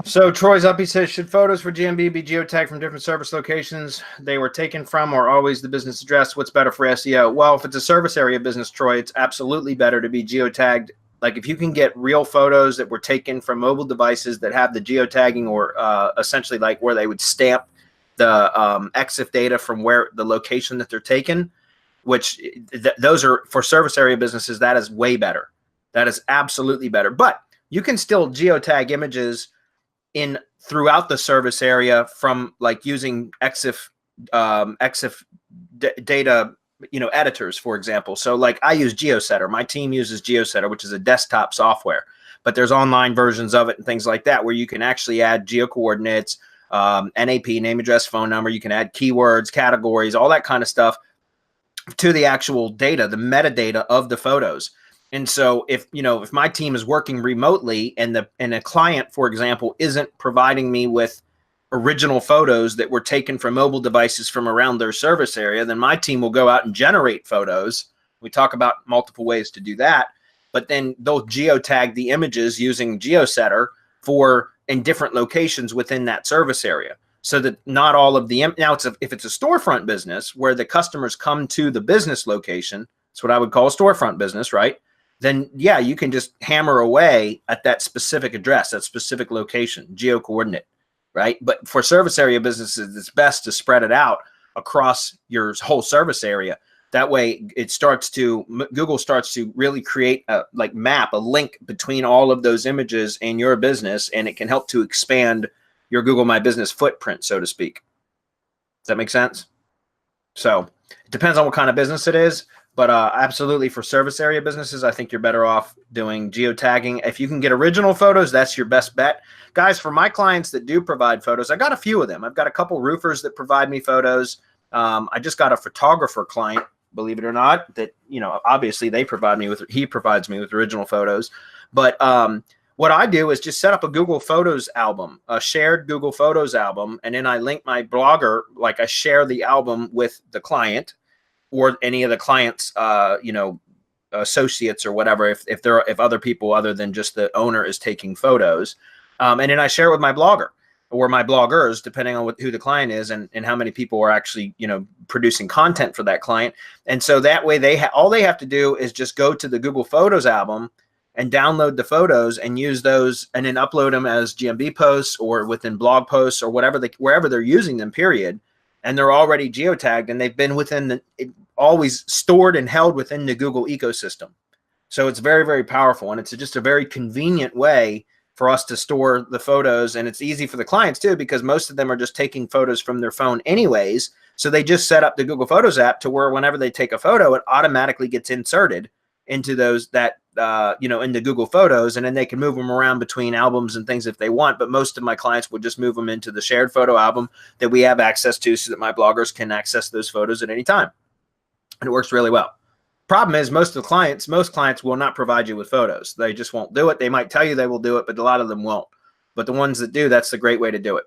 So Troy's up. He says, should photos for GMB be geotagged from different service locations they were taken from, or always the business address? What's better for SEO? Well, if it's a service area business, Troy, it's absolutely better to be geotagged. Like if you can get real photos that were taken from mobile devices that have the geotagging, or essentially like where they would stamp the EXIF data from where the location that they're taken, which those are for service area businesses, that is way better. That is absolutely better. But you can still geotag images in throughout the service area from like using EXIF data, editors, for example. So like I use GeoSetter. My team uses GeoSetter, which is a desktop software, but there's online versions of it and things like that where you can actually add geo coordinates, NAP, name, address, phone number. You can add keywords, categories, all that kind of stuff to the actual data, the metadata of the photos. And so if my team is working remotely and a client, for example, isn't providing me with original photos that were taken from mobile devices from around their service area, then my team will go out and generate photos. We talk about multiple ways to do that, but then they'll geotag the images using GeoSetter in different locations within that service area. So that not all of the, now if it's a storefront business where the customers come to the business location, it's what I would call a storefront business, right? Then yeah, you can just hammer away at that specific address, that specific location, geo coordinate, right? But for service area businesses, it's best to spread it out across your whole service area. That way Google starts to really create a link between all of those images and your business, and it can help to expand your Google My Business footprint, so to speak. Does that make sense? So it depends on what kind of business it is. But absolutely, for service area businesses, I think you're better off doing geotagging. If you can get original photos, that's your best bet. Guys, for my clients that do provide photos, I got a few of them. I've got a couple roofers that provide me photos. I just got a photographer client, believe it or not, that, obviously he provides me with original photos. But what I do is just set up a Google Photos album, a shared Google Photos album, and then I link my blogger, like I share the album with the client, or any of the clients, associates or whatever, if other people other than just the owner is taking photos, and then I share it with my blogger or my bloggers, depending on who the client is and how many people are actually producing content for that client. And so that way all they have to do is just go to the Google Photos album and download the photos and use those, and then upload them as GMB posts or within blog posts or wherever they're using them, period. And they're already geotagged, and they've been always stored and held within the Google ecosystem. So it's very, very powerful, and it's just a very convenient way for us to store the photos. And it's easy for the clients too, because most of them are just taking photos from their phone anyways. So they just set up the Google Photos app to where whenever they take a photo, it automatically gets inserted into in the Google Photos, and then they can move them around between albums and things if they want. But most of my clients would just move them into the shared photo album that we have access to, so that my bloggers can access those photos at any time. And it works really well. Problem is, most clients will not provide you with photos. They just won't do it. They might tell you they will do it, but a lot of them won't. But the ones that do, that's the great way to do it.